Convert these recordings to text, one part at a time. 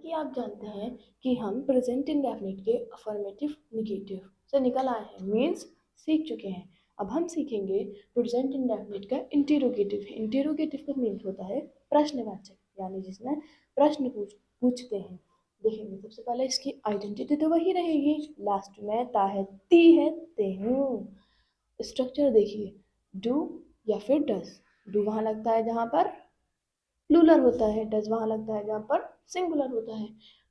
कि आप जानते हैं कि हम प्रेजेंट इंडेफिनिट के अफर्मेटिव निगेटिव से निकल आए हैं, मीन्स सीख चुके हैं। अब हम सीखेंगे प्रेजेंट इंडेफिनिट का इंटेरोगेटिव। इंटेरोगेटिव का मीन्स होता है प्रश्नवाचक, यानी जिसमें प्रश्न पूछते हैं। देखेंगे सबसे पहले इसकी आइडेंटिटी तो वही रहेगी, लास्ट में ता है ती है ते हूँ। स्ट्रक्चर देखिए, डू या फिर डस। डू वहाँ लगता है जहाँ पर प्लूरल होता है, डज वहाँ लगता है जहाँ पर सिंगुलर होता है,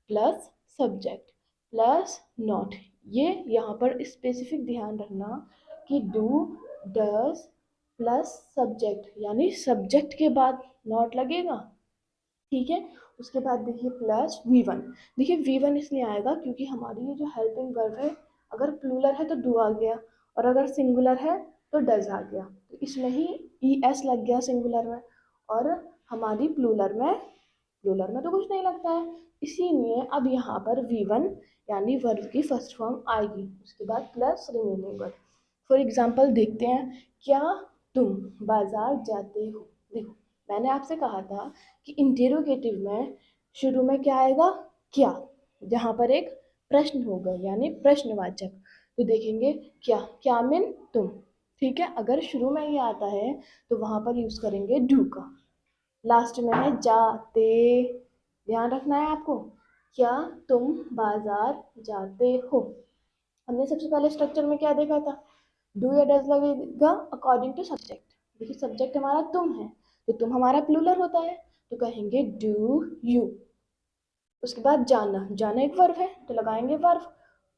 प्लस सब्जेक्ट प्लस नॉट। ये यहाँ पर स्पेसिफिक ध्यान रखना कि डू डज प्लस सब्जेक्ट, यानी सब्जेक्ट के बाद नॉट लगेगा, ठीक है। उसके बाद देखिए प्लस V1। देखिए V1 इसलिए आएगा क्योंकि हमारी ये जो हेल्पिंग वर्ब है, अगर प्लूरल है तो डू आ गया, और अगर सिंगुलर है तो डज आ गया, तो इसमें ही ES लग गया सिंगुलर में, और हमारी प्लूरल में तो कुछ नहीं लगता है, इसीलिए अब यहाँ पर V1 यानी वर्ब की फर्स्ट फॉर्म आएगी, उसके बाद plus remaining verb. For example देखते हैं, क्या तुम बाजार जाते हो। देखो मैंने आपसे कहा था कि इंटेरोगेटिव में शुरू में क्या आएगा, क्या, जहाँ पर एक प्रश्न होगा यानी प्रश्नवाचक। तो देखेंगे क्या, क्या मीन तुम, ठीक है। अगर शुरू में ये आता है तो वहाँ पर यूज करेंगे डू का। लास्ट में है जाते, ध्यान रखना है आपको, क्या तुम बाजार जाते हो। हमने सबसे पहले स्ट्रक्चर में क्या देखा था, डू या डज लगेगा अकॉर्डिंग टू सब्जेक्ट। देखिए सब्जेक्ट हमारा तुम है, तो तुम हमारा प्लूरल होता है, तो कहेंगे डू यू। उसके बाद जाना, जाना एक वर्ब है तो लगाएंगे वर्ब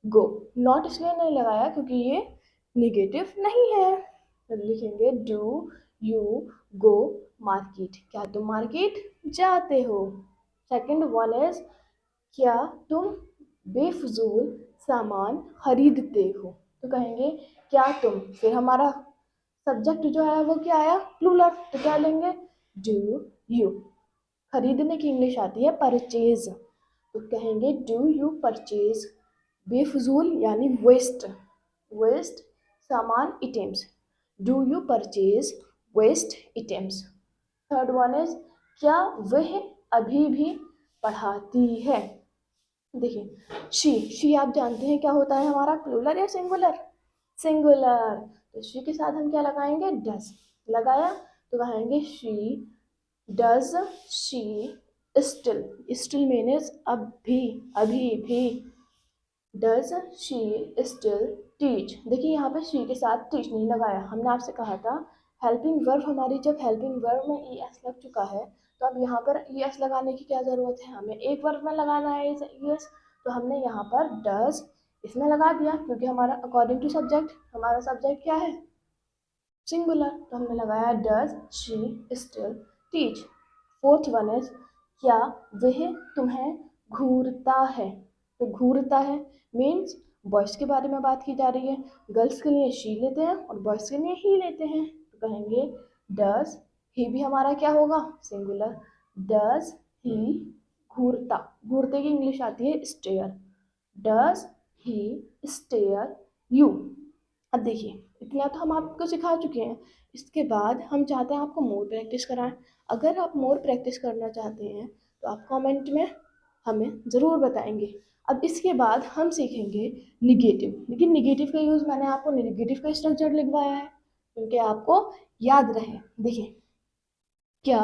गो। नॉट इसलिए नहीं लगाया क्योंकि ये निगेटिव नहीं है, तो लिखेंगे डू यू गो मार्केट, क्या तुम मार्केट जाते हो। सेकंड वन इज, क्या तुम बेफजूल सामान खरीदते हो, तो कहेंगे क्या तुम, फिर हमारा सब्जेक्ट जो है वो क्या आया, प्लूरल, तो क्या लेंगे डू यू। खरीदने की इंग्लिश आती है परचेज, तो कहेंगे डू यू परचेज बेफजूल यानी वेस्ट, वेस्ट सामान items, do you purchase waste items. Third one is, क्या वह अभी भी पढ़ाती है। देखिए शी आप जानते हैं क्या होता है हमारा, प्लूरल या सिंगुलर, सिंगुलर, तो शी के साथ हम क्या लगाएंगे, डज लगाया, तो कहेंगे she does she still, still means अभी, अभी भी, डज शी स्टिल टीच। देखिए यहाँ पे शी के साथ टीच नहीं लगाया, हमने आपसे कहा था हेल्पिंग वर्ब हमारी जब हेल्पिंग वर्ब में ES लग चुका है, तो अब यहाँ पर ES लगाने की क्या ज़रूरत है, हमें एक वर्ब में लगाना है ES, तो हमने यहाँ पर डज इसमें लगा दिया क्योंकि हमारा अकॉर्डिंग टू सब्जेक्ट, हमारा सब्जेक्ट क्या है, सिंगुलर, तो हमने लगाया does she still teach. Fourth one is, क्या वह तुम्हें घूरता है, तो घूरता है मीन्स बॉयज़ के बारे में बात की जा रही है, गर्ल्स के लिए शी लेते हैं और बॉयज़ के लिए ही लेते हैं, तो कहेंगे डज ही, भी हमारा क्या होगा सिंगुलर, डज ही घूरता, घूरते की इंग्लिश आती है stare, does he stare you. अब देखिए इतना तो हम आपको सिखा चुके हैं, इसके बाद हम चाहते हैं आपको मोर प्रैक्टिस कराएं। अगर आप मोर प्रैक्टिस करना चाहते हैं तो आप कमेंट में हमें ज़रूर बताएंगे। अब इसके बाद हम सीखेंगे निगेटिव, लेकिन निगेटिव का यूज़ मैंने आपको निगेटिव का स्ट्रक्चर लिखवाया है क्योंकि आपको याद रहे। देखिए, क्या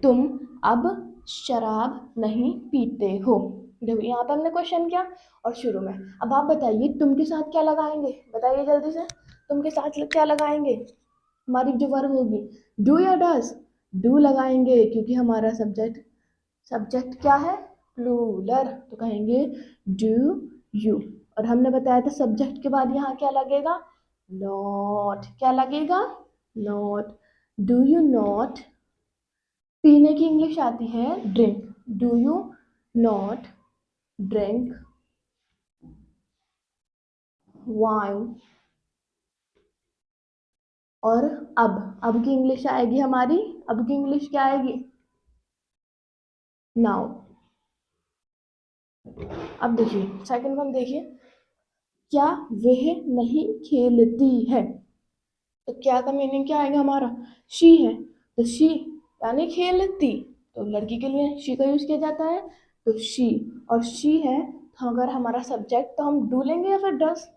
तुम अब शराब नहीं पीते हो। देखो यहाँ पर हमने क्वेश्चन किया और शुरू में, अब आप बताइए तुम के साथ क्या लगाएंगे, बताइए जल्दी से, तुम के साथ क्या लगाएंगे, हमारी जो वर्ब होगी डू या डज, डू लगाएंगे क्योंकि हमारा सब्जेक्ट क्या है, प्लूरल, तो कहेंगे डू यू। और हमने बताया था सब्जेक्ट के बाद यहाँ क्या लगेगा, नॉट, क्या लगेगा, नॉट, डू यू नॉट, पीने की इंग्लिश आती है drink, do you not drink wine. और अब की इंग्लिश आएगी हमारी, अब की इंग्लिश क्या आएगी, नाउ। अब देखिए सेकंड वन देखिए, क्या वह नहीं खेलती है, तो क्या का मीनिंग क्या आएगा हमारा, शी है, तो शी यानी खेलती, तो लड़की के लिए शी का यूज किया जाता है, तो शी, और शी है तो अगर हमारा सब्जेक्ट तो हम डू लेंगे या फिर डस?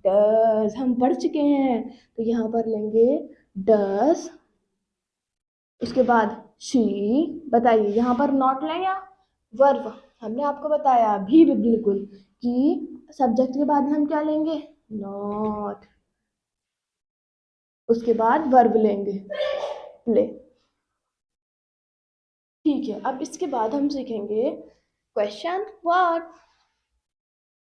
डस हम पढ़ चुके हैं, तो यहाँ पर लेंगे डस। उसके बाद शी, बताइए यहाँ पर नॉट लें या वर्ब? हमने आपको बताया अभी भी बिल्कुल कि सब्जेक्ट के बाद हम क्या लेंगे? नॉट। उसके बाद वर्ब लेंगे, प्ले। ठीक है, अब इसके बाद हम सीखेंगे क्वेश्चन वर्ड।